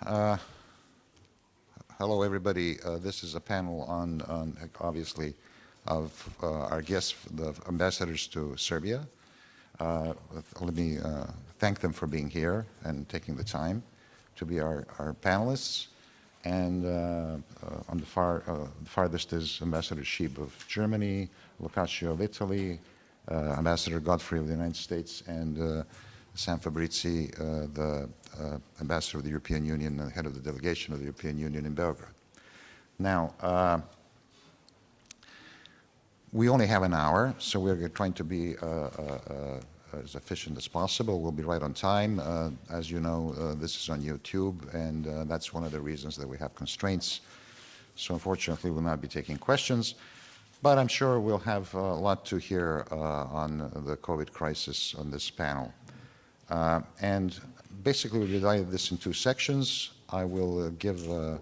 Uh, Hello, everybody. This is a panel on obviously, of our guests, the ambassadors to Serbia. Let me thank them for being here and taking the time to be our panelists. And on the farthest is Ambassador Sheeb of Germany, Locascio of Italy, Ambassador Godfrey of the United States, and Sam Fabrizi, the ambassador of the European Union, the head of the delegation of the European Union in Belgrade. Now, we only have an hour, so we're trying to be as efficient as possible. We'll be right on time. As you know, this is on YouTube, and that's one of the reasons that we have constraints. So unfortunately, we'll not be taking questions, but I'm sure we'll have a lot to hear on the COVID crisis on this panel. And basically, we divided this in two sections. I will give the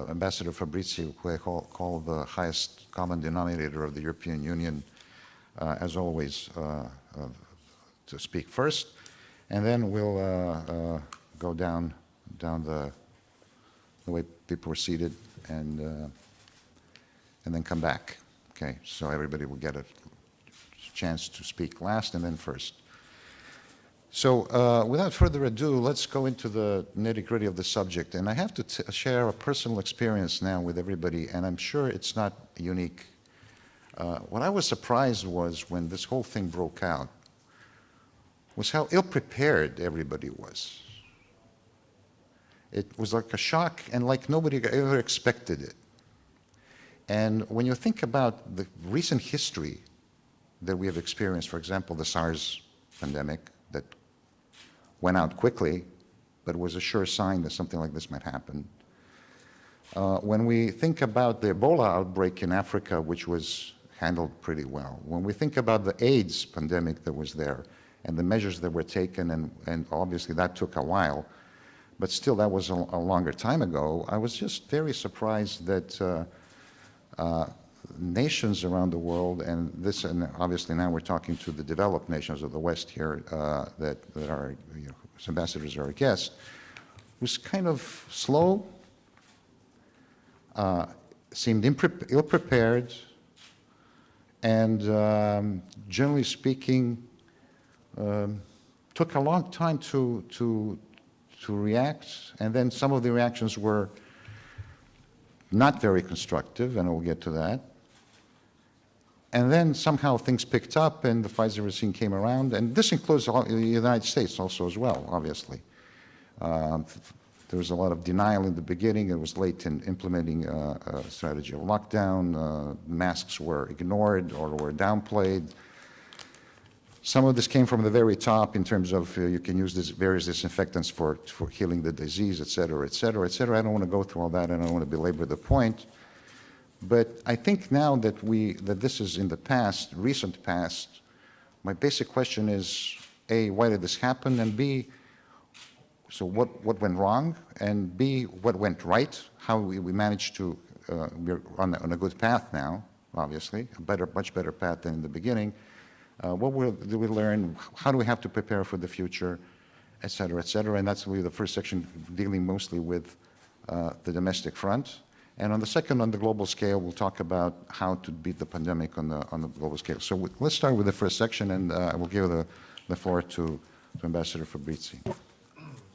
Ambassador Fabrizi, who I call the highest common denominator of the European Union, as always, to speak first, and then we'll go down the way people were seated, and then come back. Okay, so everybody will get a chance to speak last and then first. So without further ado, let's go into the nitty-gritty of the subject. And I have to share a personal experience now with everybody, and I'm sure it's not unique. What I was surprised was when this whole thing broke out was how ill-prepared everybody was. It was like a shock, and like nobody ever expected it. And when you think about the recent history that we have experienced, for example, the SARS pandemic that went out quickly, but was a sure sign that something like this might happen. When we think about the Ebola outbreak in Africa, which was handled pretty well, when we think about the AIDS pandemic that was there and the measures that were taken, and obviously that took a while, but still that was a longer time ago, I was just very surprised that nations around the world, and obviously now we're talking to the developed nations of the West here that are, as ambassadors are our guests, was kind of slow, seemed ill-prepared, and generally speaking, took a long time to react, and then some of the reactions were not very constructive, and we'll get to that. And then somehow things picked up and the Pfizer vaccine came around, and this includes the United States also as well, obviously. There was a lot of denial in the beginning. It was late in implementing a strategy of lockdown. Masks were ignored or were downplayed. Some of this came from the very top in terms of you can use various disinfectants for healing the disease, et cetera, et cetera, et cetera. I don't want to go through all that, and I don't want to belabor the point. But I think now that this is in the past, recent past, my basic question is, A, why did this happen? And B, so what went wrong? And B, what went right? How we managed to, we're on a good path now, obviously, much better path than in the beginning. What did we learn? How do we have to prepare for the future, et cetera, et cetera? And that's really the first section, dealing mostly with the domestic front. And on the second, on the global scale, we'll talk about how to beat the pandemic on the global scale. So let's start with the first section, and I will give the floor to Ambassador Fabrizi.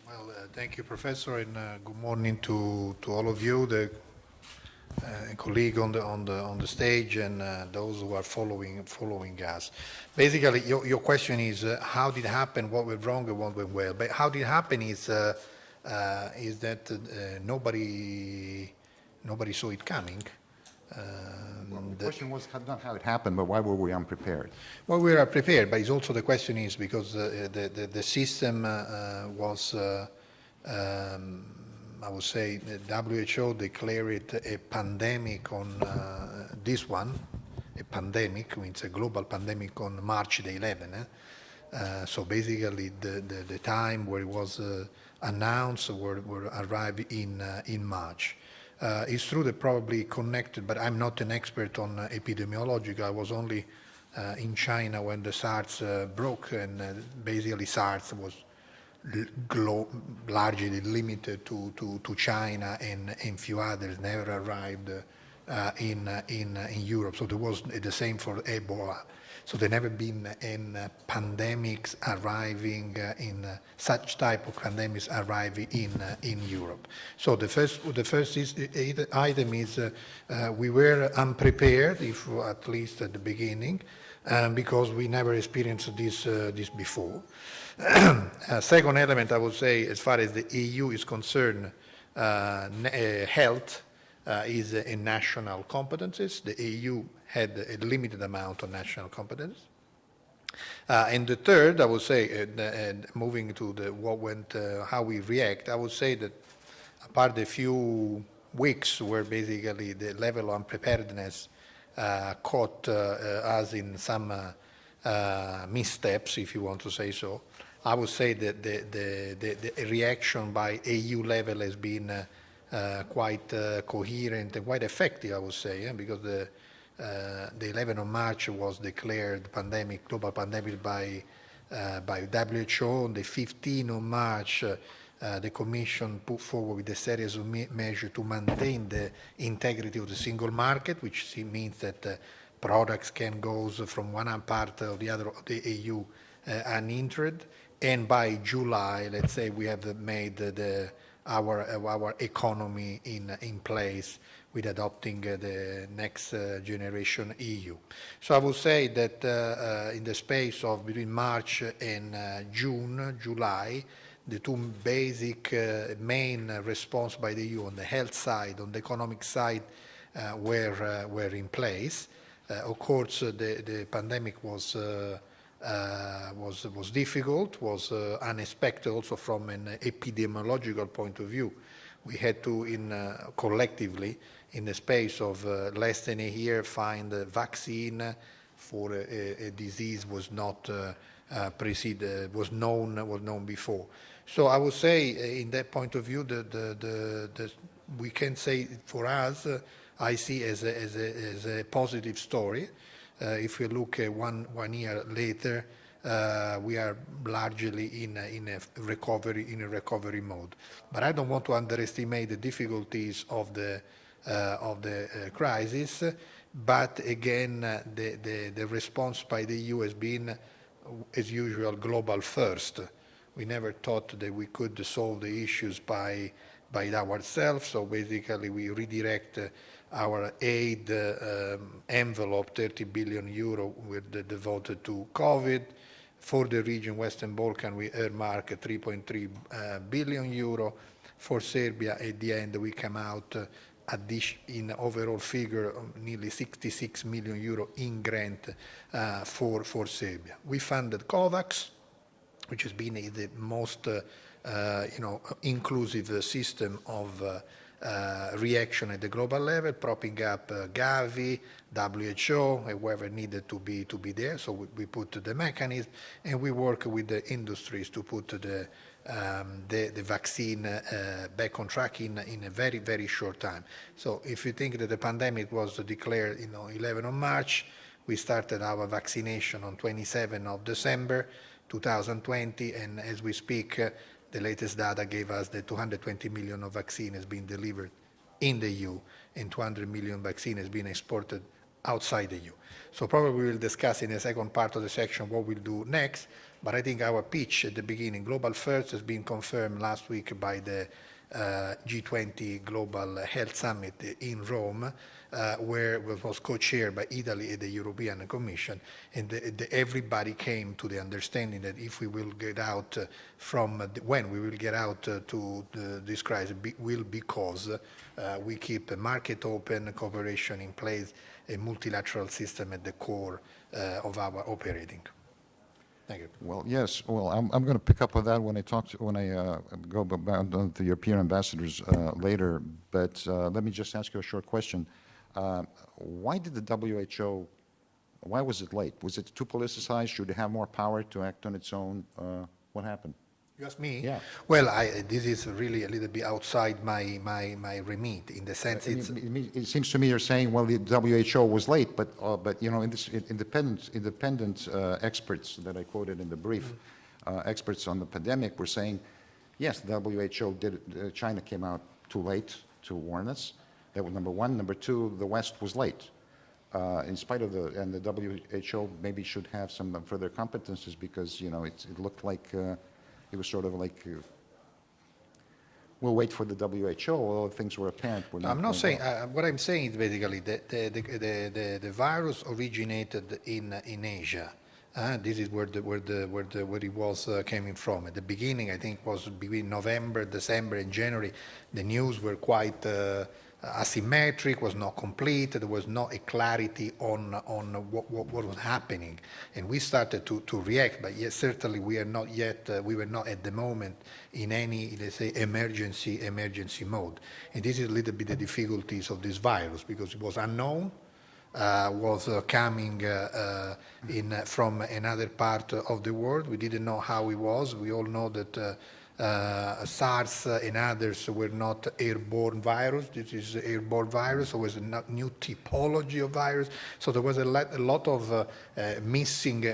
Well, thank you, Professor, and good morning to all of you, the colleague on the stage, and those who are following us. Basically, your question is how did it happen, what went wrong, and what went well. But how did it happen is that nobody saw it coming. Well, the question was not how it happened, but why were we unprepared? Well, we are prepared, but it's also the question is because the system was, I would say, the WHO declared a pandemic on this one, a pandemic, means a global pandemic on March the 11th. So basically, the time where it was announced were arrived in March. It's true that probably connected, but I'm not an expert on epidemiology. I was only in China when the SARS broke, and basically SARS was largely limited to China and few others, never arrived in Europe. So there was the same for Ebola. So there never been in pandemics arriving in such type of pandemics arriving in Europe. So the first item is we were unprepared, if at least at the beginning, because we never experienced this before. Second element, I would say, as far as the EU is concerned, health is in national competences. The EU had a limited amount of national competence. And the third, I would say, moving to how we react, I would say that apart the few weeks where basically the level of unpreparedness caught us in some missteps, if you want to say so, I would say that the reaction by EU level has been quite coherent and quite effective, I would say, because the 11th of March was declared global pandemic by WHO. On the 15th of March, the Commission put forward with a series of measures to maintain the integrity of the single market, which means that products can go from one part or the other of the EU unhindered. And by July, let's say, we have made our economy in place with adopting the next generation EU. So I would say that in the space of between March and July, the two basic main response by the EU on the health side, on the economic side, were in place. Of course, the pandemic was difficult, was unexpected also from an epidemiological point of view. We had to, collectively, in the space of less than a year, find a vaccine for a disease was not was known before. So I would say, in that point of view, we can say for us, I see as a positive story. If we look at one year later, we are largely in a recovery mode. But I don't want to underestimate the difficulties of the crisis. But again, the response by the EU has been, as usual, global first. We never thought that we could solve the issues by ourselves. So basically, we redirect our aid envelope, 30 billion euro, devoted to COVID. For the region Western Balkan, we earmark 3.3 billion euro. For Serbia, at the end, we come out in overall figure of nearly 66 million euro in grant for Serbia. We funded COVAX, which has been the most inclusive system of reaction at the global level, propping up Gavi, WHO, whoever needed to be there. So we put the mechanism, and we work with the industries to put the vaccine back on track in a very, very short time. So if you think that the pandemic was declared 11 of March, we started our vaccination on 27 of December 2020, and as we speak, the latest data gave us that 220 million of vaccine has been delivered in the EU, and 200 million vaccine has been exported outside the EU. So probably we'll discuss in the second part of the section what we'll do next, but I think our pitch at the beginning, Global First, has been confirmed last week by the G20 Global Health Summit in Rome, where it was co-chaired by Italy and the European Commission, and everybody came to the understanding that if we will get out when we will get out to this crisis will because we keep a market open, cooperation in place, a multilateral system at the core of our operating. Thank you. Well, yes. Well, I'm going to pick up on that when I go back to the European ambassadors later. But let me just ask you a short question. Why did the WHO? Why was it late? Was it too politicized? Should it have more power to act on its own? What happened? You ask me? Yeah. Well, this is really a little bit outside my remit in the sense it seems to me you're saying, well, the WHO was late, but in this independent experts that I quoted in the brief experts on the pandemic were saying, yes, the WHO did, China came out too late to warn us. That was number one. Number two, the West was late. In spite of and the WHO maybe should have some further competences because, you know, it looked like it was sort of like, we'll wait for the WHO, although things were apparent. I'm not saying, what I'm saying is basically that the virus originated in Asia. This is where it was coming from. At the beginning, I think was between November, December, and January. The news were quite asymmetric, was not complete. There was not a clarity on what was happening, and we started to react. But yes, certainly we are not yet. We were not at the moment in any, let's say, emergency mode. And this is a little bit the difficulties of this virus because it was unknown. Was coming from another part of the world. We didn't know how it was. We all know that SARS and others were not airborne virus. This is airborne virus, so it was a new typology of virus. So there was a lot of missing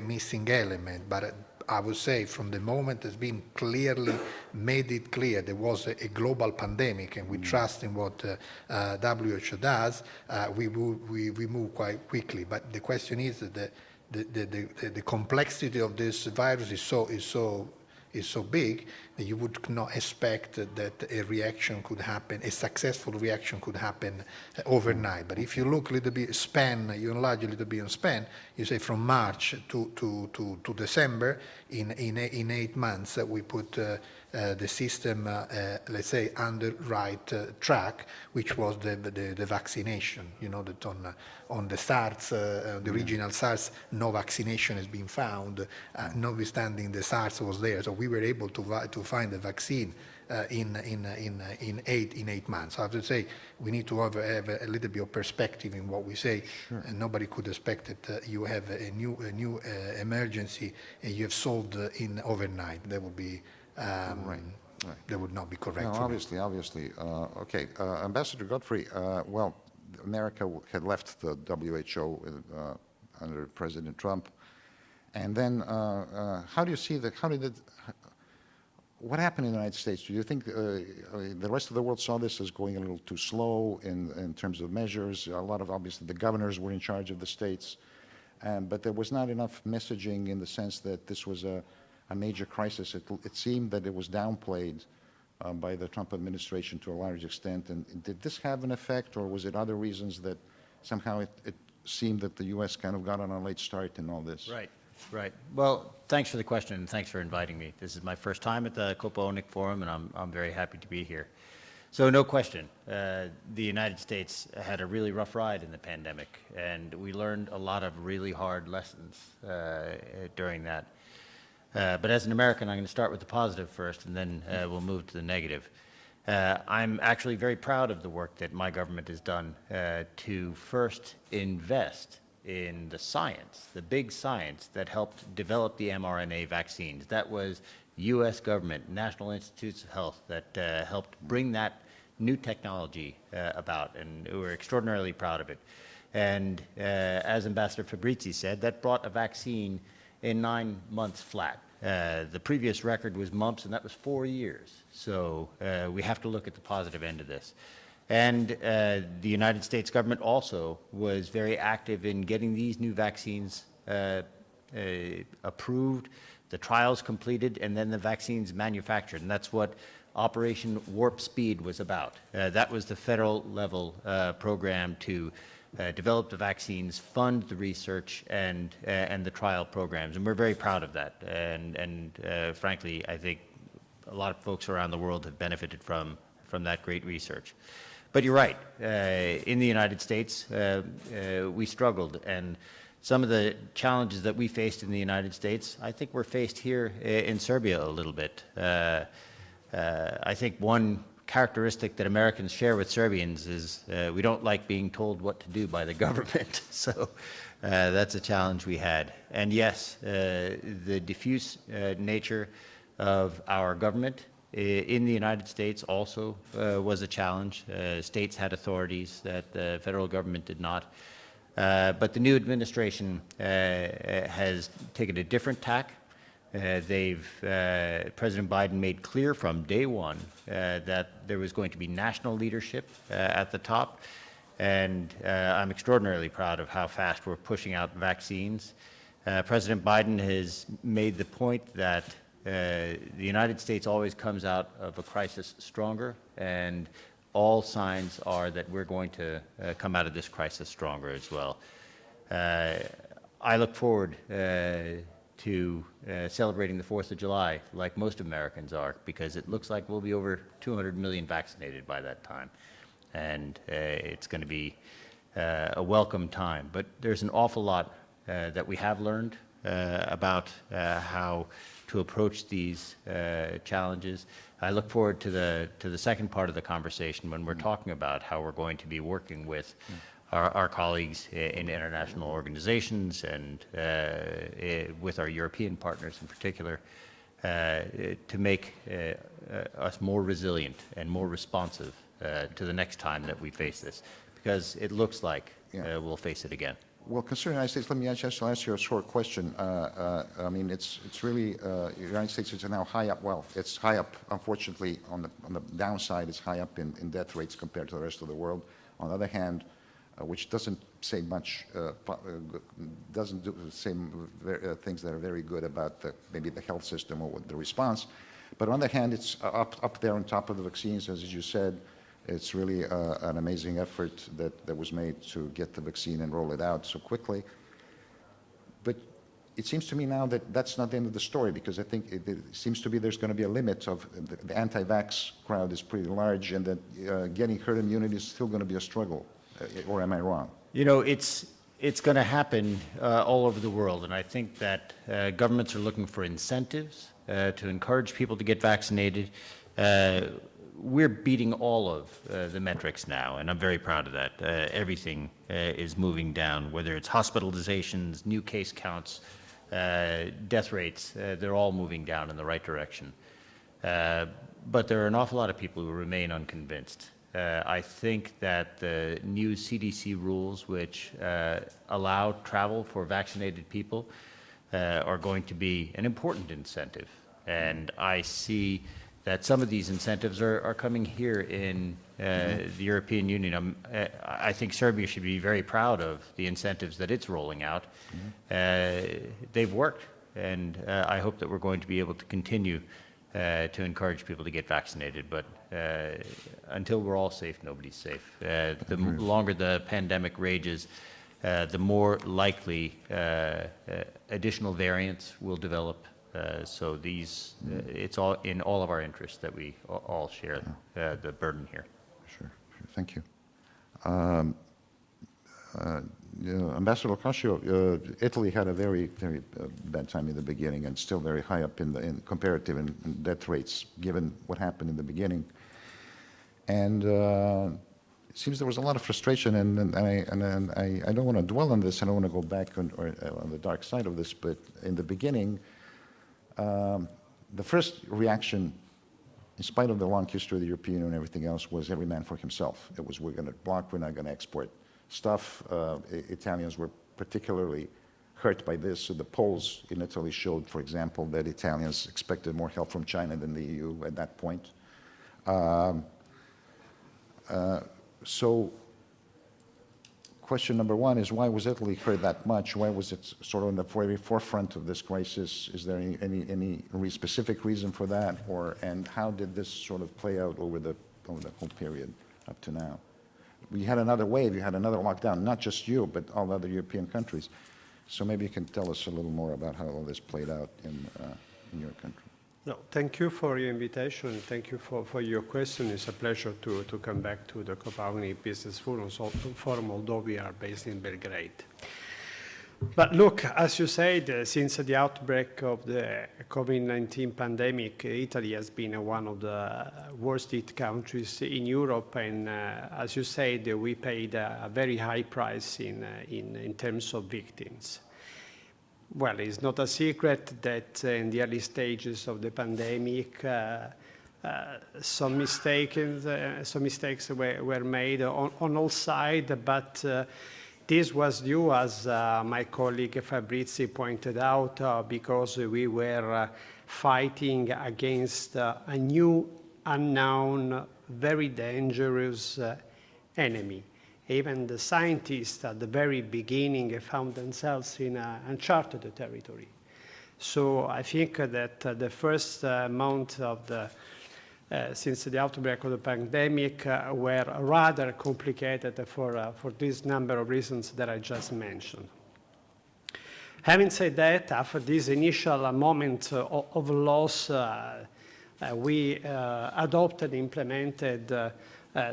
element. But I would say from the moment it's been clearly made it clear there was a global pandemic and we trust in what WHO does, we move quite quickly. But the question is that the complexity of this virus is so big that you would not expect that a reaction could happen, a successful reaction could happen overnight. But if you look a little bit you enlarge a little bit on span, you say from March to December, in 8 months, we put the system, let's say, on the right track, which was the vaccination. You know that on the SARS, the original SARS, no vaccination has been found, notwithstanding the SARS was there. So we were able to find a vaccine in 8 months. So I have to say we need to have a little bit of perspective in what we say. Sure. And nobody could expect that you have a new emergency and you have solved in overnight. That would be right. That would not be correct. No, obviously. Okay, Ambassador Godfrey. Well, America had left the WHO under President Trump, and then how do you see what happened in the United States? Do you think the rest of the world saw this as going a little too slow in terms of measures? A lot of, obviously, the governors were in charge of the states, but there was not enough messaging in the sense that this was a major crisis. It seemed that it was downplayed by the Trump administration to a large extent. And did this have an effect, or was it other reasons that somehow it seemed that the U.S. kind of got on a late start in all this? Right. Well, thanks for the question, and thanks for inviting me. This is my first time at the Kopaonik Forum, and I'm very happy to be here. So no question, the United States had a really rough ride in the pandemic, and we learned a lot of really hard lessons during that. But as an American, I'm going to start with the positive first, and then we'll move to the negative. I'm actually very proud of the work that my government has done to first invest in the science, the big science that helped develop the mRNA vaccines. That was U.S. government, National Institutes of Health, that helped bring that new technology about, and we're extraordinarily proud of it. And as Ambassador Fabrizi said, that brought a vaccine in 9 months flat. The previous record was mumps, and that was 4 years. So we have to look at the positive end of this. And the United States government also was very active in getting these new vaccines approved, the trials completed, and then the vaccines manufactured. And that's what Operation Warp Speed was about. That was the federal level program to develop the vaccines, fund the research, and the trial programs. And we're very proud of that. And frankly, I think a lot of folks around the world have benefited from that great research. But you're right. In the United States, we struggled. And some of the challenges that we faced in the United States, I think we're faced here in Serbia a little bit. I think one characteristic that Americans share with Serbians is we don't like being told what to do by the government. So that's a challenge we had. And yes, the diffuse nature of our government in the United States also was a challenge. States had authorities that the federal government did not. But the new administration has taken a different tack. President Biden made clear from day one that there was going to be national leadership at the top, and I'm extraordinarily proud of how fast we're pushing out vaccines. President Biden has made the point that the United States always comes out of a crisis stronger, and all signs are that we're going to come out of this crisis stronger as well. I look forward to celebrating the 4th of July like most Americans are, because it looks like we'll be over 200 million vaccinated by that time. And it's going to be a welcome time. But there's an awful lot that we have learned about how to approach these challenges. I look forward to the second part of the conversation when we're talking about how we're going to be working with our colleagues in international organizations and with our European partners in particular to make us more resilient and more responsive to the next time that we face this, because it looks like we'll face it again. Well, concerning the United States, let me just ask you a short question. I mean, it's really, the United States is now high up, well, it's high up, unfortunately, on the downside, it's high up in death rates compared to the rest of the world. On the other hand, which doesn't say much, doesn't do the same things that are very good about maybe the health system or the response. But on the other hand, it's up there on top of the vaccines, as you said. It's really an amazing effort that was made to get the vaccine and roll it out so quickly. But it seems to me now that that's not the end of the story, because I think it seems to be there's going to be a limit of the anti-vax crowd is pretty large, and that getting herd immunity is still going to be a struggle. Or am I wrong? You know, it's going to happen all over the world, and I think that governments are looking for incentives to encourage people to get vaccinated. We're beating all of the metrics now, and I'm very proud of that. Everything is moving down, whether it's hospitalizations, new case counts, death rates, they're all moving down in the right direction. But there are an awful lot of people who remain unconvinced. I think that the new CDC rules, which allow travel for vaccinated people, are going to be an important incentive. And I see that some of these incentives are coming here in the European Union. I think Serbia should be very proud of the incentives that it's rolling out. They've worked, and I hope that we're going to be able to continue to encourage people to get vaccinated. But until we're all safe, nobody's safe. The longer the pandemic rages, the more likely additional variants will develop. So it's all in all of our interests that we all share the burden here. Sure. Thank you. Ambassador Ocasio, Italy had a very, very bad time in the beginning, and still very high up in comparative in death rates, given what happened in the beginning. And it seems there was a lot of frustration, and I don't want to dwell on this. I don't want to go back on the dark side of this, but in the beginning, the first reaction, in spite of the long history of the European Union and everything else, was every man for himself. It was, we're going to block, we're not going to export stuff. Italians were particularly hurt by this. So the polls in Italy showed, for example, that Italians expected more help from China than the EU at that point. So question number one is, why was Italy hurt that much? Why was it sort of in the very forefront of this crisis? Is there any specific reason for that? And how did this sort of play out over the whole period up to now? We had another wave, you had another lockdown, not just you, but all other European countries. So maybe you can tell us a little more about how all this played out in your country. No, thank you for your invitation. Thank you for your question. It's a pleasure to come back to the Kopaonik Business Forum, although we are based in Belgrade. But look, as you said, since the outbreak of the COVID-19 pandemic, Italy has been one of the worst hit countries in Europe. And as you said, we paid a very high price in terms of victims. Well, it's not a secret that in the early stages of the pandemic, some mistakes were made on all sides, but This was due, as my colleague Fabrizi pointed out, because we were fighting against a new, unknown, very dangerous enemy. Even the scientists at the very beginning found themselves in uncharted territory. So I think that the first month of since the outbreak of the pandemic were rather complicated for this number of reasons that I just mentioned. Having said that, after this initial moment of loss, we adopted and implemented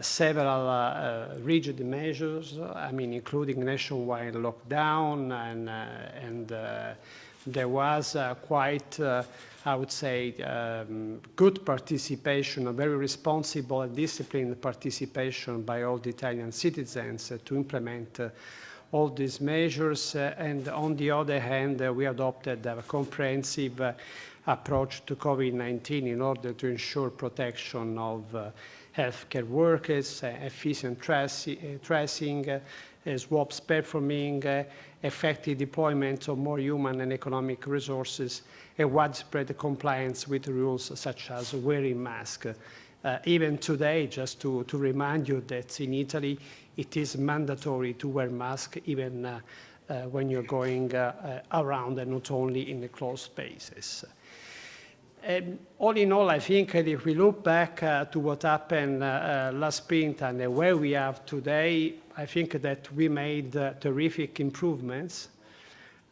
several rigid measures, including nationwide lockdown, and there was quite, I would say, good participation, a very responsible and disciplined participation by all the Italian citizens to implement all these measures. And on the other hand, we adopted a comprehensive approach to COVID-19 in order to ensure protection of healthcare workers, efficient tracing, swabs performing, effective deployment of more human and economic resources, and widespread compliance with rules such as wearing masks. Even today, just to remind you that in Italy, it is mandatory to wear masks even when you're going around and not only in the closed spaces. All in all, I think that if we look back to what happened last spring and where we are today, I think that we made terrific improvements,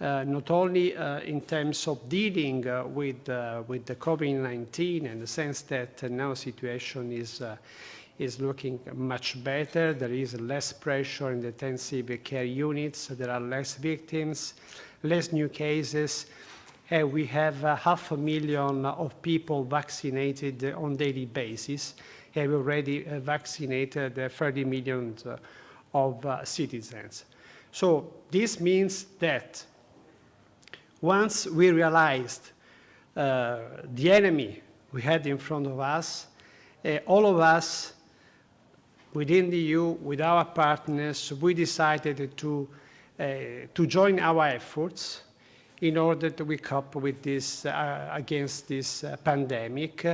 not only in terms of dealing with the COVID-19, in the sense that now situation is looking much better. There is less pressure in the intensive care units. There are less victims, less new cases. We have 500,000 of people vaccinated on a daily basis. We already vaccinated 30 million of citizens. So this means that once we realized the enemy we had in front of us, all of us within the EU, with our partners, we decided to join our efforts in order to cope with this, against this pandemic.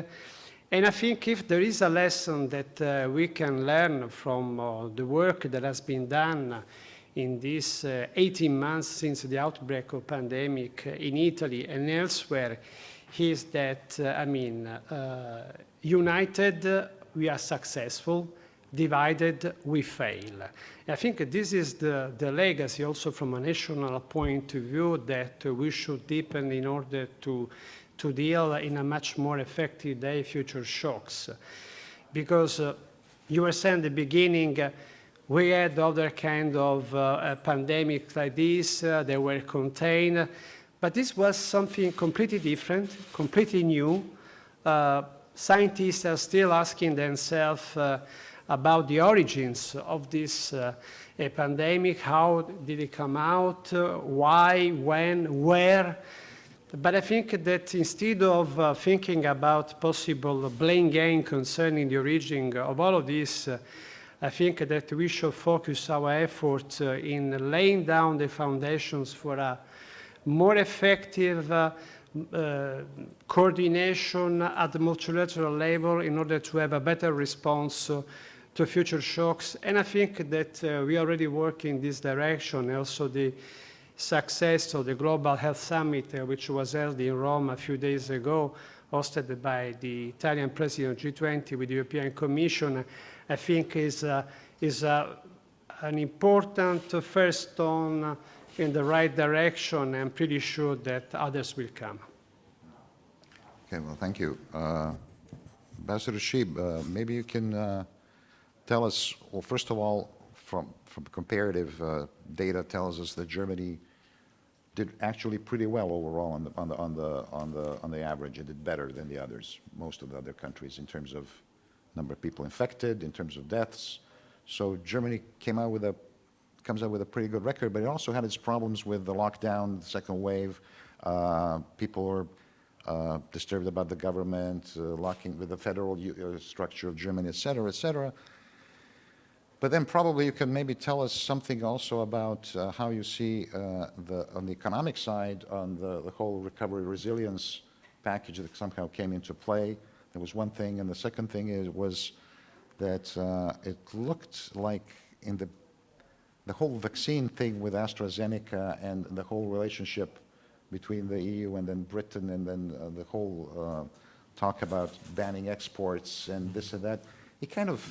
And I think if there is a lesson that we can learn from the work that has been done in these 18 months since the outbreak of pandemic in Italy and elsewhere, is that, united, we are successful. Divided, we fail. I think this is the legacy also from a national point of view that we should deepen in order to deal in a much more effective way future shocks. Because you were saying at the beginning, we had other kind of pandemics like this, they were contained, but this was something completely different, completely new. Scientists are still asking themselves about the origins of this pandemic, how did it come out, why, when, where. But I think that instead of thinking about possible blame game concerning the origin of all of this, I think that we should focus our efforts in laying down the foundations for a more effective coordination at the multilateral level in order to have a better response to future shocks. And I think that we already work in this direction. Also the success of the Global Health Summit, which was held in Rome a few days ago, hosted by the Italian President of G20 with the European Commission, I think is an important first stone in the right direction. I'm pretty sure that others will come. Okay, well, thank you. Ambassador Sheeb, maybe you can tell us, well, first of all, from comparative data tells us that Germany did actually pretty well overall on the average. It did better than the others, most of the other countries, in terms of number of people infected, in terms of deaths. So Germany comes out with a pretty good record, but it also had its problems with the lockdown, the second wave. People were disturbed about the government, locking with the federal structure of Germany, et cetera, et cetera. But then probably you can maybe tell us something also about how you see on the economic side, on the whole recovery resilience package that somehow came into play. That was one thing. And the second thing was that it looked like in the whole vaccine thing with AstraZeneca and the whole relationship between the EU and then Britain and then the whole talk about banning exports and this and that, it kind of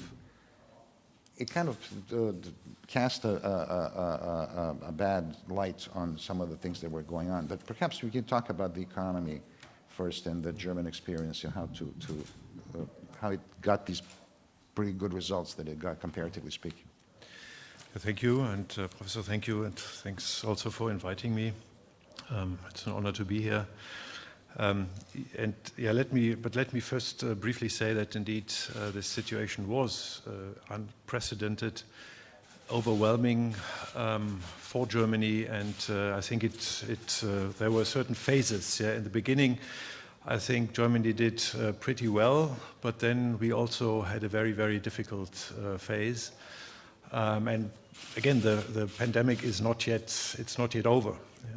cast a bad light on some of the things that were going on. But perhaps we can talk about the economy first and the German experience and how it got these pretty good results that it got, comparatively speaking. Thank you, and Professor, thank you, and thanks also for inviting me. It's an honor to be here. Let me first briefly say that indeed this situation was unprecedented, overwhelming for Germany, and I think there were certain phases. In the beginning, I think Germany did pretty well, but then we also had a very, very difficult phase. And again, the pandemic is not yet over.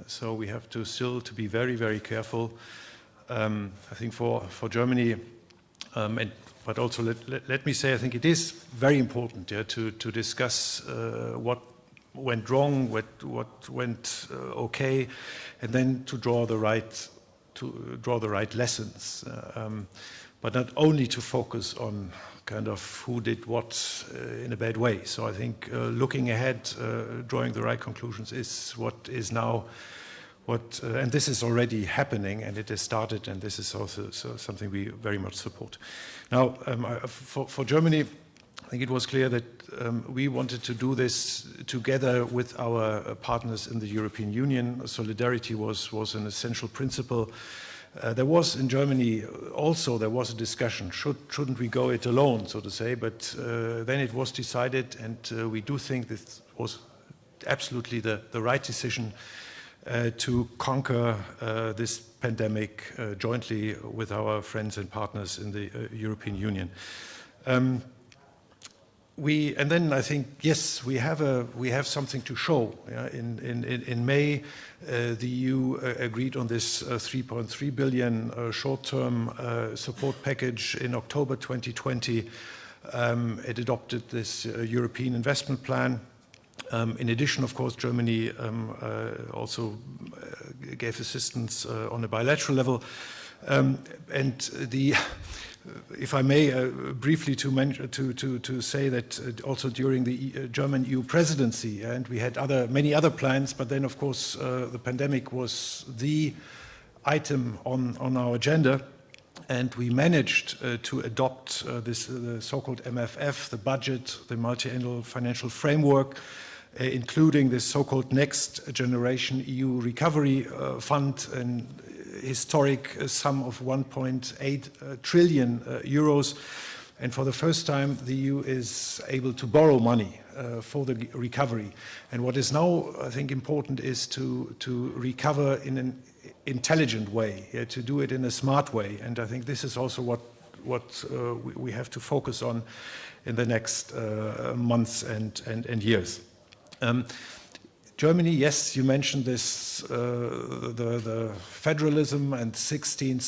So we have to still to be very, very careful. I think for Germany, but also let me say, I think it is very important to discuss what went wrong, what went okay, and then to draw the right lessons. But not only to focus on kind of who did what in a bad way. So I think looking ahead, drawing the right conclusions is what is now and this is already happening, and it has started, and this is also something we very much support. Now, for Germany, I think it was clear that we wanted to do this together with our partners in the European Union. Solidarity was an essential principle. There was in Germany also there was a discussion, shouldn't we go it alone, so to say, but then it was decided, and we do think this was absolutely the right decision to conquer this pandemic jointly with our friends and partners in the European Union. And then I think, yes, we have something to show. In May, the EU agreed on this 3.3 billion short-term support package. In October 2020, it adopted this European investment plan. In addition, of course, Germany also gave assistance on a bilateral level. If I may briefly to say that also during the German EU presidency, and we had many other plans, but then of course the pandemic was the item on our agenda, and we managed to adopt the so-called MFF, the budget, the multi-annual financial framework, including this so-called Next Generation EU Recovery Fund, and historic sum of 1.8 trillion euros. And for the first time, the EU is able to borrow money for the recovery. And what is now, I think, important is to recover in an intelligent way, to do it in a smart way. And I think this is also what we have to focus on in the next months and years. Germany, yes, you mentioned this, the federalism and 16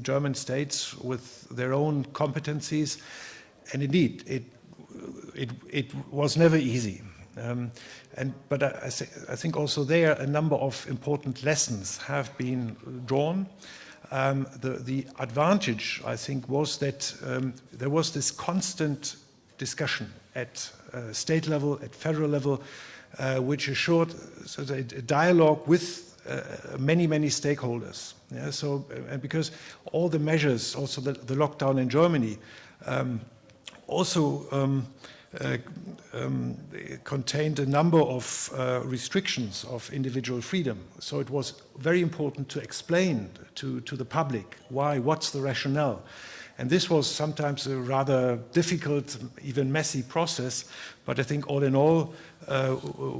German states with their own competencies. And indeed, it was never easy. But I think also there a number of important lessons have been drawn. The advantage, I think, was that there was this constant discussion at state level, at federal level, which assured a dialogue with many stakeholders. Yeah, so, and because all the measures, also the lockdown in Germany, also contained a number of restrictions of individual freedom. So it was very important to explain to the public what's the rationale. And this was sometimes a rather difficult, even messy process, but I think all in all,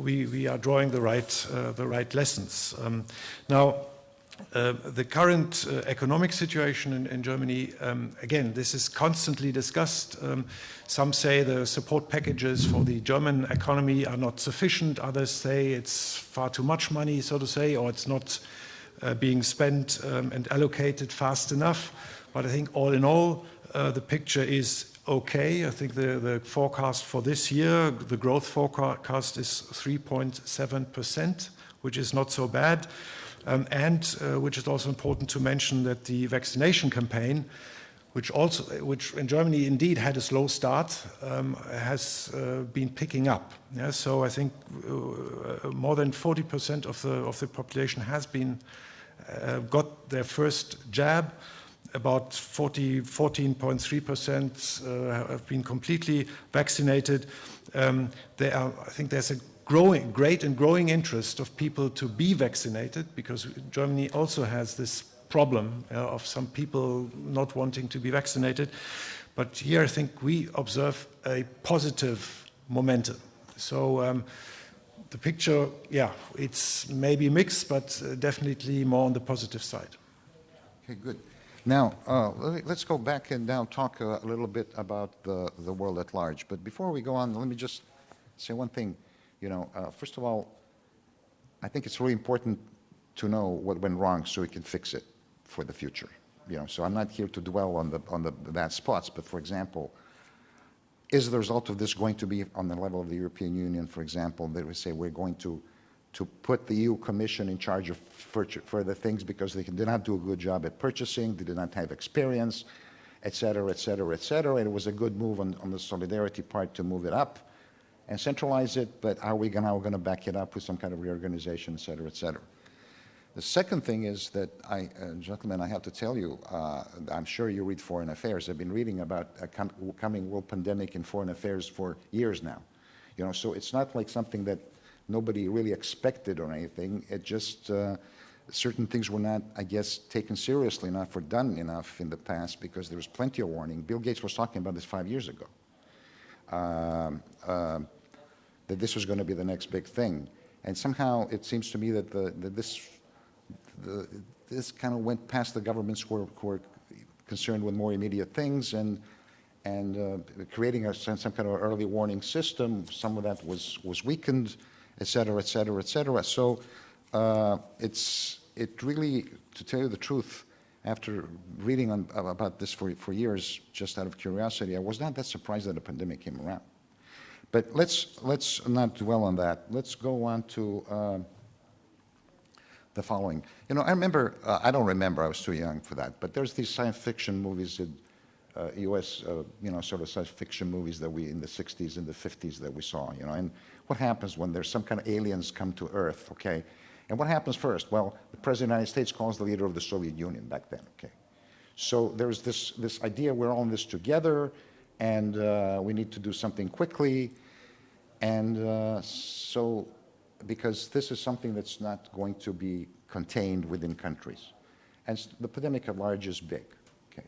we are drawing the right lessons. Now, The current economic situation in Germany, again, this is constantly discussed. Some say the support packages for the German economy are not sufficient. Others say it's far too much money, so to say, or it's not being spent and allocated fast enough. But I think all in all, the picture is okay. I think the forecast for this year, the growth forecast is 3.7%, which is not so bad. And which is also important to mention that the vaccination campaign, which in Germany indeed had a slow start, has been picking up. Yeah, so I think more than 40% of the population has been got their first jab. About 14.3% have been completely vaccinated. I think there's a great and growing interest of people to be vaccinated, because Germany also has this problem of some people not wanting to be vaccinated. But here I think we observe a positive momentum. So the picture, yeah, it's maybe mixed, but definitely more on the positive side. Okay, good. Now, let's go back and now talk a little bit about the world at large. But before we go on, let me just say one thing. You know, first of all, I think it's really important to know what went wrong so we can fix it for the future. You know, so I'm not here to dwell on the bad spots, but for example, is the result of this going to be on the level of the European Union, for example, that we say we're going to put the EU Commission in charge of further things because they did not do a good job at purchasing, they did not have experience, et cetera, et cetera, et cetera. And it was a good move on the solidarity part to move it up and centralize it, but are we now going to back it up with some kind of reorganization, et cetera, et cetera? The second thing is that gentlemen, I have to tell you, I'm sure you read Foreign Affairs. I've been reading about a coming world pandemic in Foreign Affairs for years now. You know, so it's not like something that nobody really expected or anything. It just, certain things were not, I guess, taken seriously enough or done enough in the past because there was plenty of warning. Bill Gates was talking about this 5 years ago. That this was going to be the next big thing. And somehow it seems to me that this kind of went past the governments who are concerned with more immediate things and creating some kind of early warning system. Some of that was weakened, et cetera, et cetera, et cetera. So it really, to tell you the truth, after reading about this for years, just out of curiosity, I was not that surprised that a pandemic came around. But let's not dwell on that. Let's go on to the following. You know, I remember, I don't remember, I was too young for that, but there's these science fiction movies in U.S., you know, sort of science fiction movies that we, in the 60s and the 50s that we saw, you know, and what happens when there's some kind of aliens come to Earth, okay? And what happens first? Well, the President of the United States calls the leader of the Soviet Union back then, okay? So there's this idea we're all in this together, and we need to do something quickly, and so, because this is something that's not going to be contained within countries. And the pandemic at large is big, okay?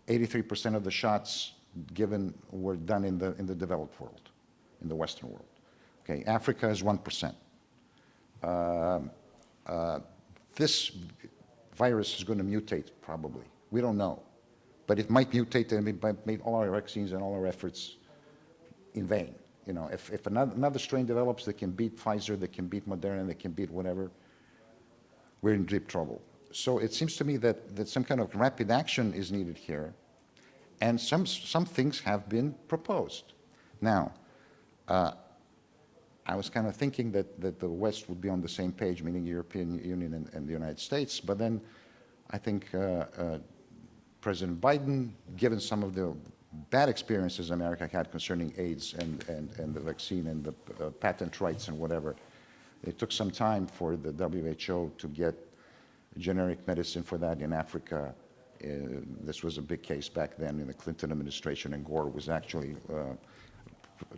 83% of the shots given were done in the developed world, in the Western world. Okay, Africa is 1%. This virus is going to mutate, probably. We don't know. But it might mutate and it might make all our vaccines and all our efforts in vain. You know, if another strain develops that can beat Pfizer, that can beat Moderna, that can beat whatever, we're in deep trouble. So it seems to me that some kind of rapid action is needed here, and some things have been proposed. Now, I was kind of thinking that the West would be on the same page, meaning European Union and the United States, but then I think President Biden, given some of the bad experiences America had concerning AIDS and the vaccine and the patent rights and whatever, it took some time for the WHO to get generic medicine for that in Africa. This was a big case back then in the Clinton administration, and Gore was actually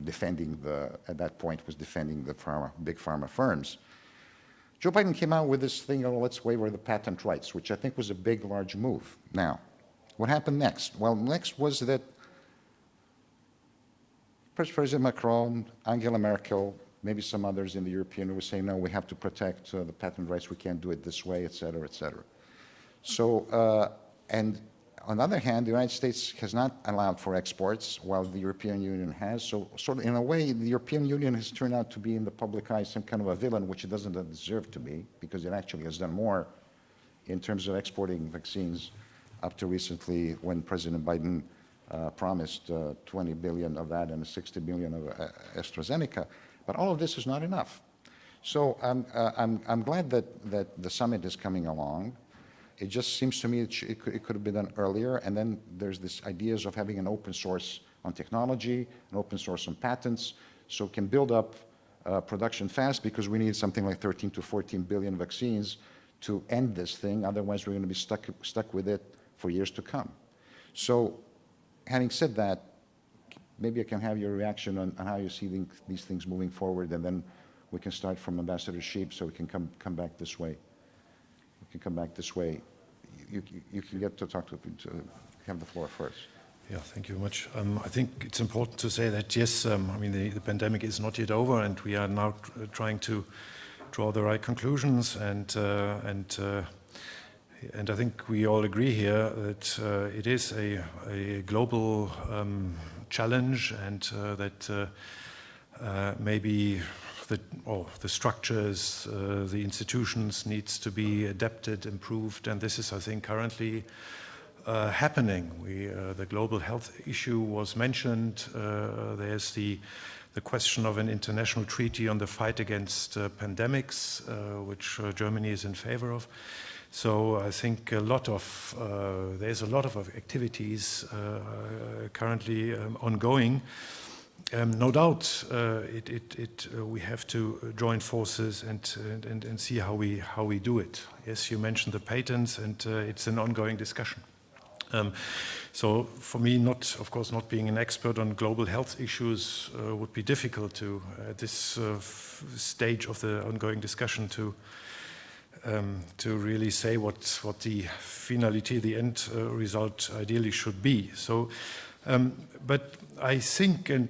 defending at that point was defending the big pharma firms. Joe Biden came out with this thing, oh, let's waiver the patent rights, which I think was a big, large move. Now, what happened next? Well, next was that President Macron, Angela Merkel, maybe some others in the European Union will say, no, we have to protect the patent rights, we can't do it this way, et cetera, et cetera. So, and on the other hand, the United States has not allowed for exports while the European Union has. So sort of in a way, the European Union has turned out to be in the public eye some kind of a villain, which it doesn't deserve to be, because it actually has done more in terms of exporting vaccines up to recently when President Biden promised 20 billion of that and 60 billion of AstraZeneca. But all of this is not enough. So I'm glad that the summit is coming along. It just seems to me it could have been done earlier. And then there's this ideas of having an open source on technology, an open source on patents, so it can build up production fast, because we need something like 13 to 14 billion vaccines to end this thing. Otherwise, we're going to be stuck with it for years to come. So having said that, maybe I can have your reaction on how you see these things moving forward, and then we can start from Ambassador Sheep, so we can come back this way. We can come back this way. You can get to talk to have the floor first. Yeah, thank you very much. I think it's important to say that, yes, I mean, the pandemic is not yet over, and we are now trying to draw the right conclusions, and I think we all agree here that it is a global challenge, and that maybe the structures, the institutions needs to be adapted, improved, and this is, I think, currently happening. The global health issue was mentioned. There's the question of an international treaty on the fight against pandemics, which Germany is in favor of. So I think there's a lot of activities currently ongoing. No doubt, we have to join forces and see how we do it. Yes, you mentioned the patents, and it's an ongoing discussion. So for me, of course, not being an expert on global health issues would be difficult to, at this stage of the ongoing discussion, to really say what the finality, the end result ideally should be. So, but I think, and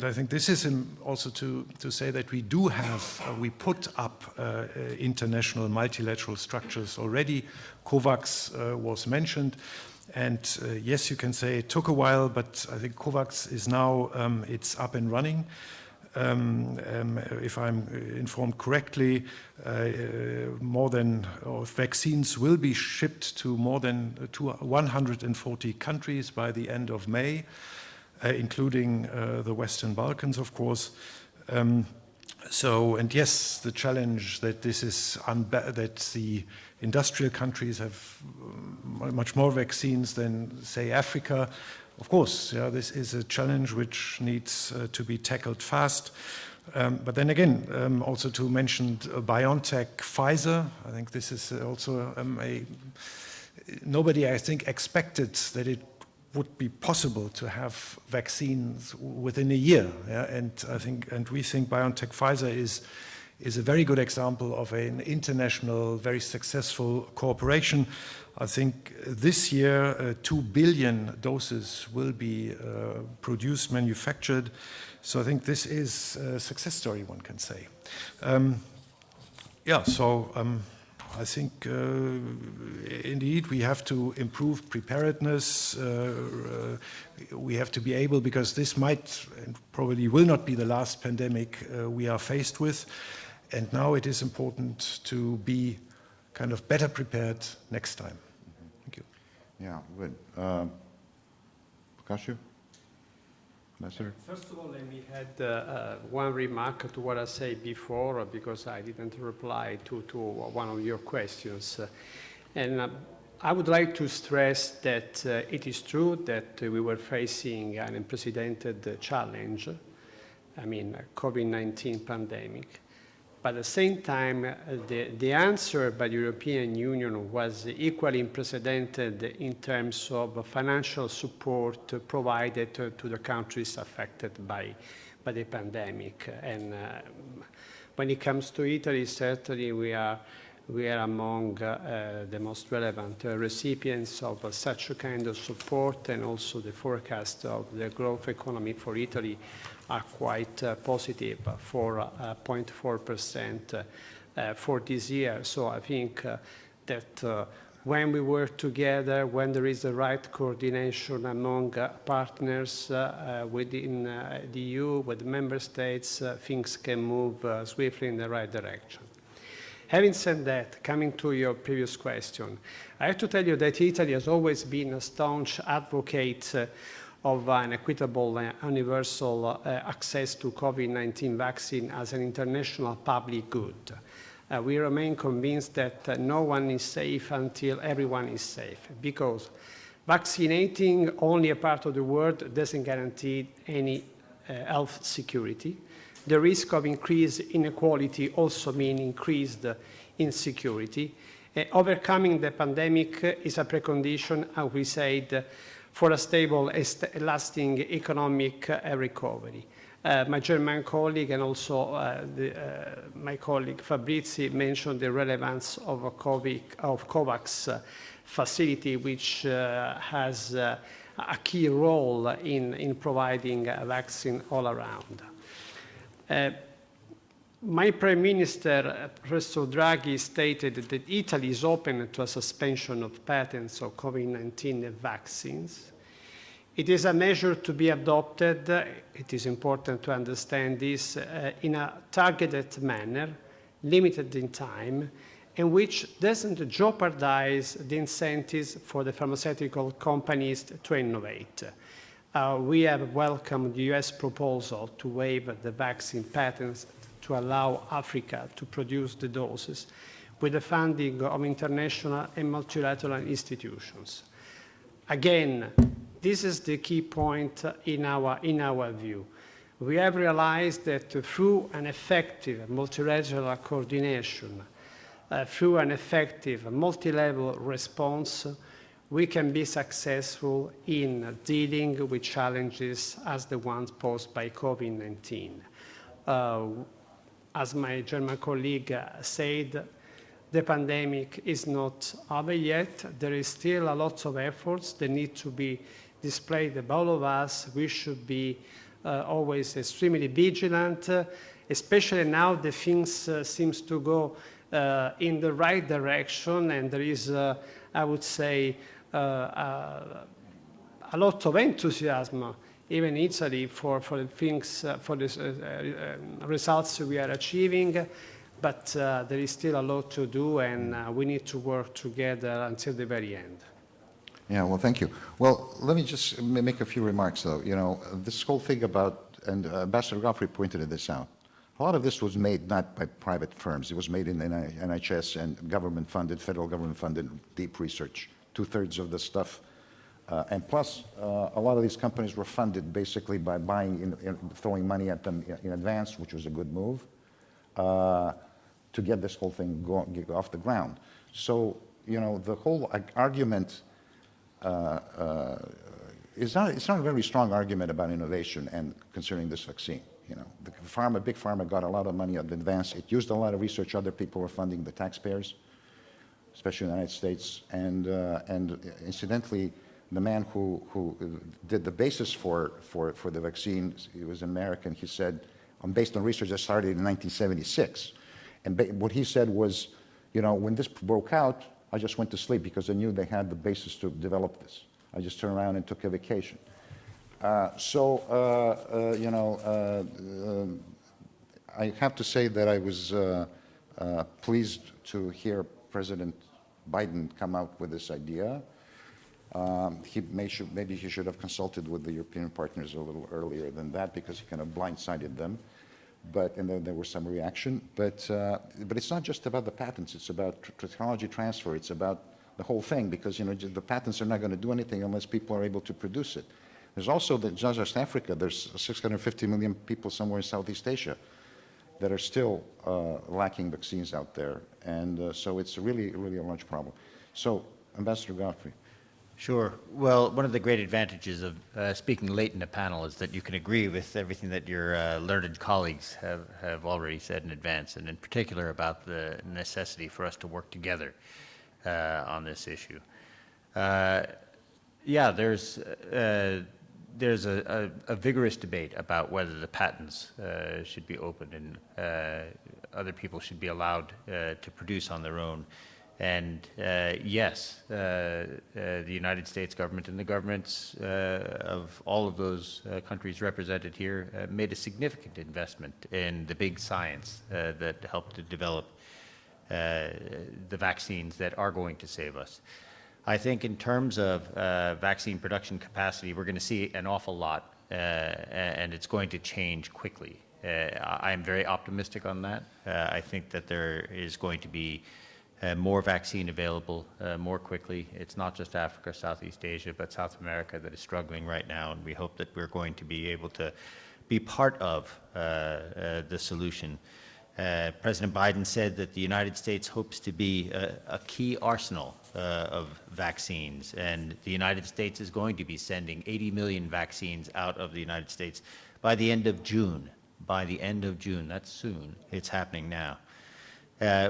I think this is also to say that we do have, we put up international multilateral structures already. COVAX was mentioned, and yes, you can say it took a while, but I think COVAX is now, it's up and running. If I'm informed correctly, vaccines will be shipped to more than 140 countries by the end of May, including the Western Balkans, of course. And yes, the challenge that this is that the industrial countries have much more vaccines than, say, Africa. Of course, yeah, this is a challenge which needs to be tackled fast. But then again, also to mention BioNTech, Pfizer, I think this is also nobody, I think, expected that it would be possible to have vaccines within a year. Yeah? And we think BioNTech, Pfizer is a very good example of an international, very successful cooperation. I think this year 2 billion doses will be produced, manufactured. So I think this is a success story, one can say. I think indeed we have to improve preparedness. We have to be able, because this might and probably will not be the last pandemic we are faced with. And now it is important to be kind of better prepared next time. Thank you. Yeah, good. Prakash? Ambassador? First of all, let me add one remark to what I said before, because I didn't reply to one of your questions. And I would like to stress that it is true that we were facing an unprecedented challenge, I mean, COVID-19 pandemic. But at the same time, the answer by the European Union was equally unprecedented in terms of financial support provided to the countries affected by the pandemic. And when it comes to Italy, certainly we are We are among the most relevant recipients of such a kind of support, and also the forecast of the growth economy for Italy are quite positive for 0.4% for this year. So I think that when we work together, when there is the right coordination among partners within the EU, with the member states, things can move swiftly in the right direction. Having said that, coming to your previous question, I have to tell you that Italy has always been a staunch advocate of an equitable and universal access to COVID-19 vaccine as an international public good. We remain convinced that no one is safe until everyone is safe, because vaccinating only a part of the world doesn't guarantee any health security. The risk of increased inequality also means increased insecurity. Overcoming the pandemic is a precondition, as we said, for a stable, lasting economic recovery. My German colleague and also my colleague Fabrizi mentioned the relevance of COVAX facility, which has a key role in providing a vaccine all around. My Prime Minister, Professor Draghi, stated that Italy is open to a suspension of patents of COVID-19 vaccines. It is a measure to be adopted, it is important to understand this, in a targeted manner, limited in time, and which doesn't jeopardize the incentives for the pharmaceutical companies to innovate. We have welcomed the US proposal to waive the vaccine patents to allow Africa to produce the doses with the funding of international and multilateral institutions. Again, this is the key point in our view. We have realized that through an effective multilateral coordination, through an effective multi-level response, we can be successful in dealing with challenges as the ones posed by COVID-19. As my German colleague said, the pandemic is not over yet. There is still a lot of efforts that need to be displayed by all of us. We should be always extremely vigilant, especially now the things seems to go in the right direction, and there is, I would say, a lot of enthusiasm, even in Italy, for the things, for the results we are achieving. But there is still a lot to do, and we need to work together until the very end. Yeah, well, thank you. Well, let me just make a few remarks, though. You know, this whole thing about, and Ambassador Godfrey pointed this out, a lot of this was made not by private firms. It was made in NHS and government-funded, federal government-funded deep research. 2/3 of the stuff. And plus, a lot of these companies were funded basically by buying, throwing money at them in advance, which was a good move, to get this whole thing off the ground. So, you know, the whole argument it's not a very strong argument about innovation and concerning this vaccine. You know, the big pharma got a lot of money in advance. It used a lot of research. Other people were funding, the taxpayers, especially in the United States. And incidentally, the man who did the basis for the vaccine, he was an American. He said, based on research that started in 1976. And what he said was, you know, when this broke out, I just went to sleep because I knew they had the basis to develop this. I just turned around and took a vacation. You know, I have to say that I was pleased to hear President Biden come out with this idea. Maybe he should have consulted with the European partners a little earlier than that, because he kind of blindsided them. And then there was some reaction. But it's not just about the patents. It's about technology transfer. It's about the whole thing, because, you know, the patents are not going to do anything unless people are able to produce it. There's also not just Africa. There's 650 million people somewhere in Southeast Asia that are still lacking vaccines out there. And so it's really, really a large problem. So, Ambassador Godfrey, Sure. Well, one of the great advantages of speaking late in the panel is that you can agree with everything that your learned colleagues have already said in advance, and in particular about the necessity for us to work together on this issue. Yeah, there's a vigorous debate about whether the patents should be open and other people should be allowed to produce on their own. And yes, the United States government and the governments of all of those countries represented here made a significant investment in the big science that helped to develop the vaccines that are going to save us. I think in terms of vaccine production capacity, we're going to see an awful lot, and it's going to change quickly. I am very optimistic on that. I think that there is going to be more vaccine available more quickly. It's not just Africa, Southeast Asia, but South America that is struggling right now, and we hope that we're going to be able to be part of the solution. President Biden said that the United States hopes to be a key arsenal of vaccines, and the United States is going to be sending 80 million vaccines out of the United States by the end of June. By the end of June, that's soon. It's happening now.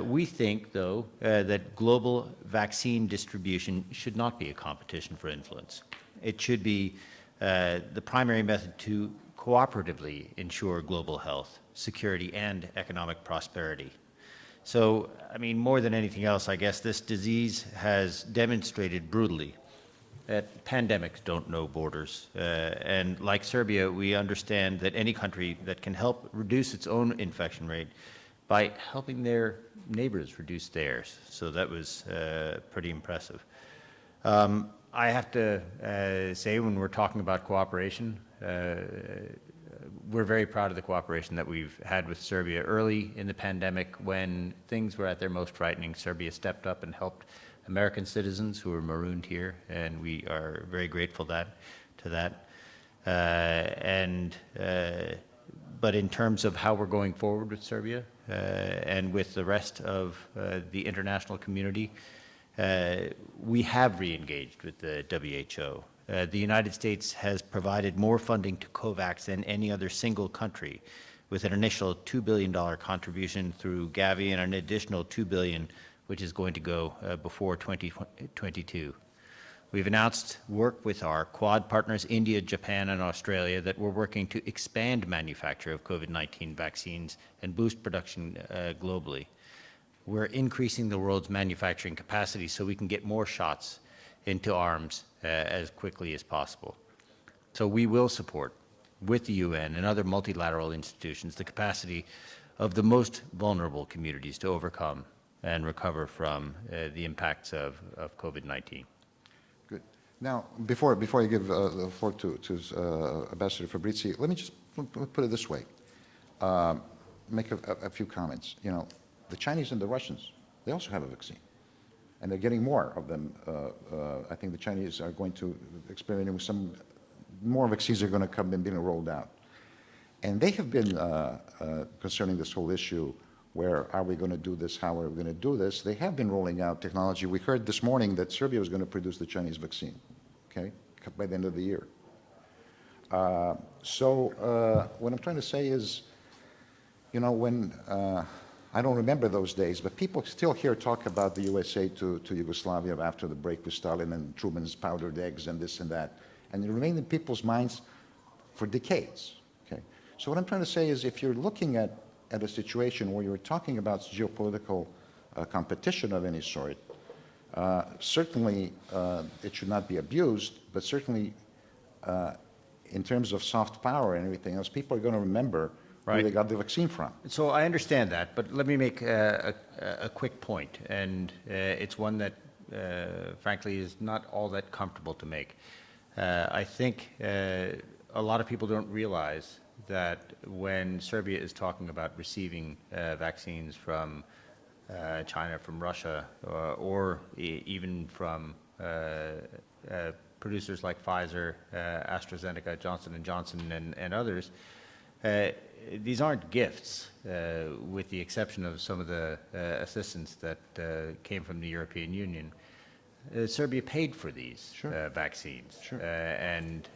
We think, though, that global vaccine distribution should not be a competition for influence. It should be the primary method to cooperatively ensure global health, security, and economic prosperity. So, I mean, more than anything else, I guess this disease has demonstrated brutally that pandemics don't know borders. And like Serbia, we understand that any country that can help reduce its own infection rate by helping their neighbors reduce theirs. So that was pretty impressive. I have to say, when we're talking about cooperation, we're very proud of the cooperation that we've had with Serbia. Early in the pandemic, when things were at their most frightening, Serbia stepped up and helped American citizens who were marooned here, and we are very grateful to that. But in terms of how we're going forward with Serbia and with the rest of the international community, we have re-engaged with the WHO. The United States has provided more funding to COVAX than any other single country, with an initial $2 billion contribution through Gavi and an additional $2 billion, which is going to go before 2022. We've announced work with our Quad partners, India, Japan, and Australia, that we're working to expand manufacture of COVID-19 vaccines and boost production globally. We're increasing the world's manufacturing capacity so we can get more shots into arms as quickly as possible. So we will support, with the UN and other multilateral institutions, the capacity of the most vulnerable communities to overcome and recover from the impacts of COVID-19. Good. Now, before I give the floor to Ambassador Fabrizi, let me just put it this way, make a few comments. You know, the Chinese and the Russians, they also have a vaccine, and they're getting more of them. I think the Chinese are going to experiment with some more vaccines are going to come and being rolled out. And they have been, concerning this whole issue, where are we going to do this, how are we going to do this, they have been rolling out technology. We heard this morning that Serbia was going to produce the Chinese vaccine, okay, by the end of the year. So what I'm trying to say is, you know, when, I don't remember those days, but people still here talk about the USA to Yugoslavia after the break with Stalin and Truman's powdered eggs and this and that. And it remained in people's minds for decades, okay? So what I'm trying to say is, if you're looking at a situation where you're talking about geopolitical competition of any sort, certainly it should not be abused, but certainly in terms of soft power and everything else, people are going to remember where they got the vaccine from. So I understand that, but let me make a quick point, and it's one that, frankly, is not all that comfortable to make. I think a lot of people don't realize that when Serbia is talking about receiving vaccines from China, from Russia, or even from producers like Pfizer, AstraZeneca, Johnson & Johnson, and others, these aren't gifts, with the exception of some of the assistance that came from the European Union. Serbia paid for these Sure. vaccines. Sure. And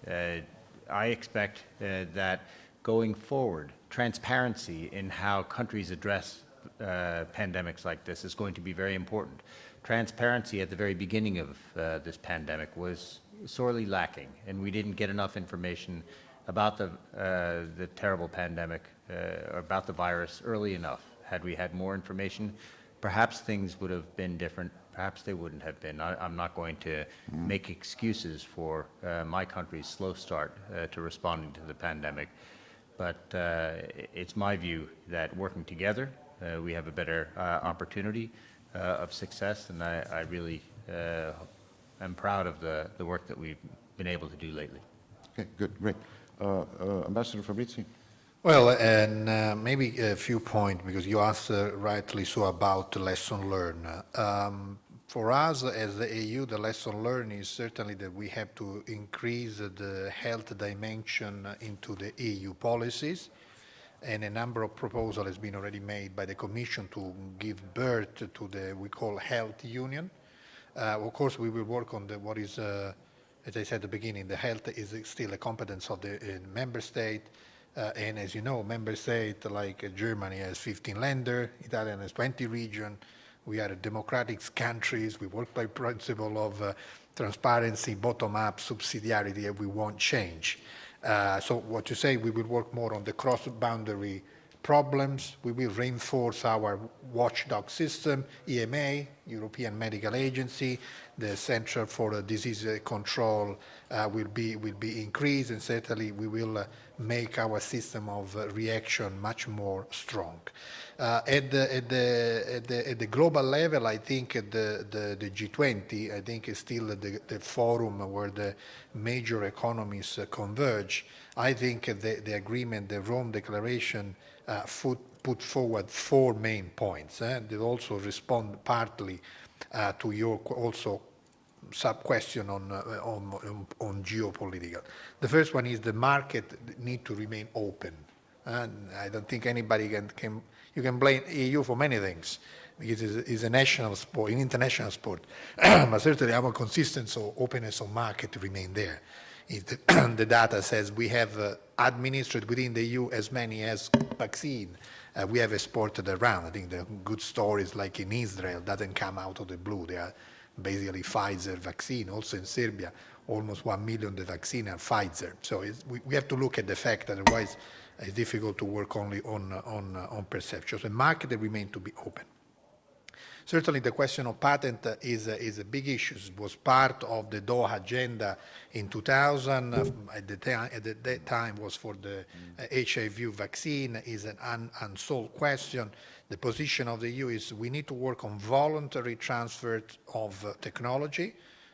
I expect that going forward, transparency in how countries address pandemics like this is going to be very important. Transparency at the very beginning of this pandemic was sorely lacking, and we didn't get enough information about the terrible pandemic, or about the virus early enough. Had we had more information, perhaps things would have been different. Perhaps they wouldn't have been. I'm not going to make excuses for my country's slow start to responding to the pandemic, but it's my view that working together, we have a better opportunity of success, and I really am proud of the work that we've been able to do lately. Okay, good, great. Ambassador Fabrizi? Well, and maybe a few points, because you asked rightly so about the lesson learned. For us as the EU, the lesson learned is certainly that we have to increase the health dimension into the EU policies, and a number of proposals has been already made by the Commission to give birth to the we call health union. Of course, we will work on what is, as I said at the beginning, the health is still a competence of the member state. And as you know, member state like Germany has 15 länder, Italy has 20 regions. We are democratic countries. We work by principle of transparency, bottom-up, subsidiarity, and we won't change. So what you say, we will work more on the cross-boundary problems. We will reinforce our watchdog system, EMA, European Medical Agency. The Center for Disease Control will be increased, and certainly we will make our system of reaction much more strong. At the global level, I think the G20, I think is still the forum where the major economies converge. I think the agreement, the Rome Declaration, put forward 4 main points that also respond partly to your also sub-question on geopolitical. The first one is the market need to remain open. And I don't think anybody can you can blame EU for many things, because it's a national sport, an international sport. But certainly our consistency or openness of market remain there. The data says we have administered within the EU as many as vaccine we have exported around. I think the good stories like in Israel doesn't come out of the blue. They are basically Pfizer vaccine. Also in Serbia, almost 1 million the vaccine are Pfizer. So we have to look at the fact, otherwise it's difficult to work only on perception. So the market remain to be open. Certainly the question of patent is a big issue. It was part of the Doha agenda in 2000. At that time was for the HIV vaccine, is an unsolved question. The position of the EU is we need to work on voluntary transfer of technology.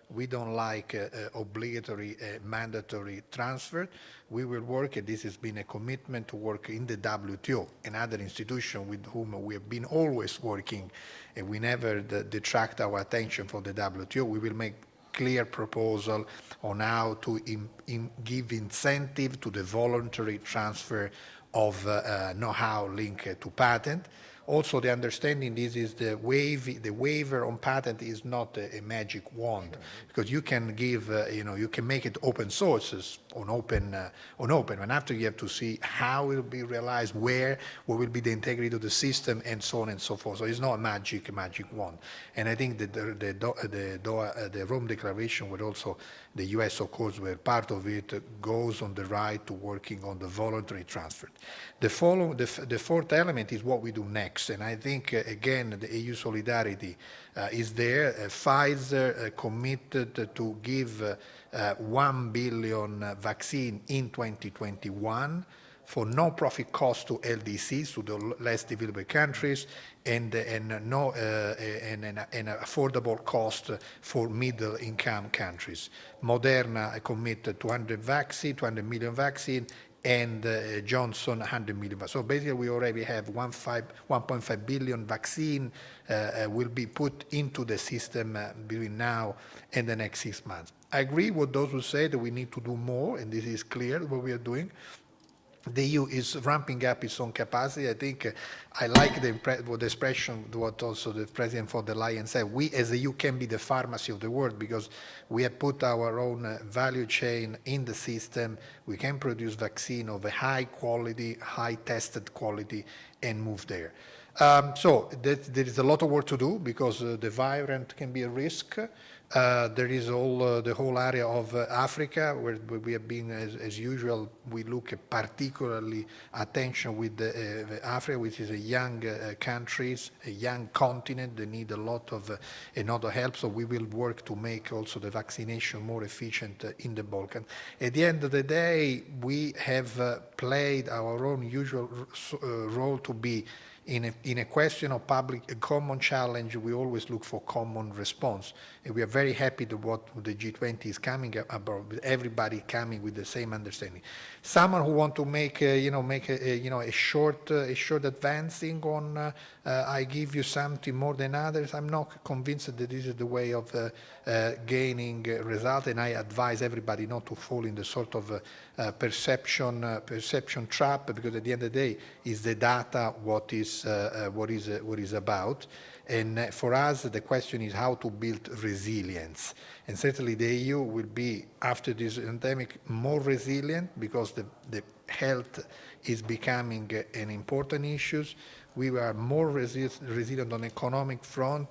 We don't like obligatory, mandatory transfer. We will work, and this has been a commitment to work in the WTO, another institution with whom we have been always working, and we never detract our attention from the WTO. We will make clear proposal on how to give incentive to the voluntary transfer of know-how linked to patent. Also, the understanding this is the waiver on patent is not a magic wand, because you can give, you can make it open sources on open, and after you have to see how it will be realized, what will be the integrity of the system, and so on and so forth. So it's not a magic wand. And I think that the Rome Declaration, where also the US, of course, were part of it, goes on the right to working on the voluntary transfer. The fourth element is what we do next. And I think, again, the EU solidarity is there. Pfizer committed to give 1 billion vaccine in 2021 for no profit cost to LDCs, to the less developed countries, and an affordable cost for middle income countries. Moderna committed 200 million vaccine, and Johnson 100 million. So basically we already have 1.5 billion vaccine will be put into the system between now and the next 6 months. I agree with those who say that we need to do more, and this is clear what we are doing. the EU is ramping up its own capacity. I think I like the expression, what also the President von der Leyen said. We as the EU can be the pharmacy of the world because we have put our own value chain in the system. We can produce vaccine of a high quality, high tested quality and move there. So there is a lot of work to do because the variant can be a risk. There is the whole area of Africa where we have been, as usual, we look at particularly attention with Africa, which is a young countries, a young continent. They need a lot of another help. So we will work to make also the vaccination more efficient in the Balkans. At the end of the day, we have played our own usual role to be in a question of a common challenge. We always look for common response, and we are very happy that what the G20 is coming about, with everybody coming with the same understanding. Someone who want to make a short advancing on I give you something more than others. I'm not convinced that this is the way of gaining result, and I advise everybody not to fall in the sort of perception trap, because at the end of the day, is the data what is about. And for us, the question is how to build resilience. And certainly the EU will be, after this pandemic, more resilient because the health is becoming an important issue. We are more resilient on economic front.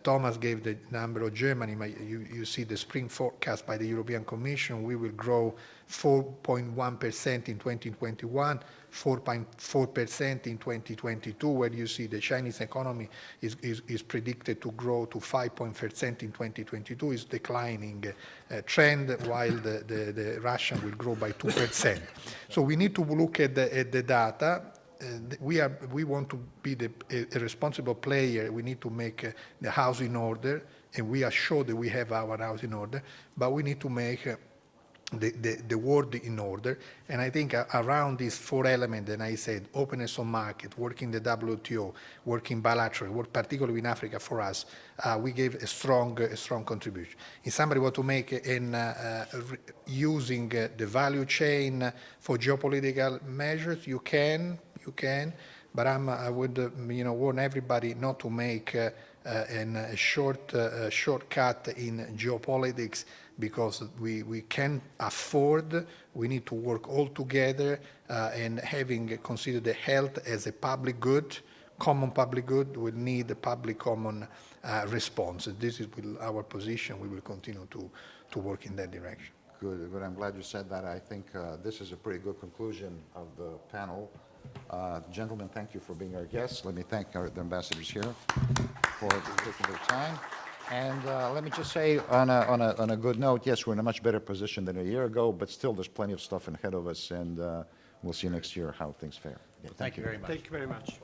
Thomas gave the number of Germany. You see the spring forecast by the European Commission. We will grow 4.1% in 2021, 4.4% in 2022, where you see the Chinese economy is predicted to grow to 5% in 2022, is declining trend, while the Russian will grow by 2%. So we need to look at the data. We want to be a responsible player. We need to make the house in order, and we are sure that we have our house in order, but we need to make the world in order. And I think around these four elements, and I said openness on market, working the WTO, working bilateral, work particularly in Africa for us, we gave a strong contribution. If somebody want to make using the value chain for geopolitical measures, you can, but I would warn everybody not to make a shortcut in geopolitics, because we can afford. We need to work all together, and having considered the health as a public good, common public good, we need a public common response. This is our position. We will continue to work in that direction. Good. I'm glad you said that. I think this is a pretty good conclusion of the panel. Gentlemen, thank you for being our guests. Let me thank the ambassadors here for taking their time. And let me just say on a good note, yes, we're in a much better position than a year ago, but still there's plenty of stuff ahead of us, and we'll see next year how things fare. Yeah, Thank you very much. Thank you very much.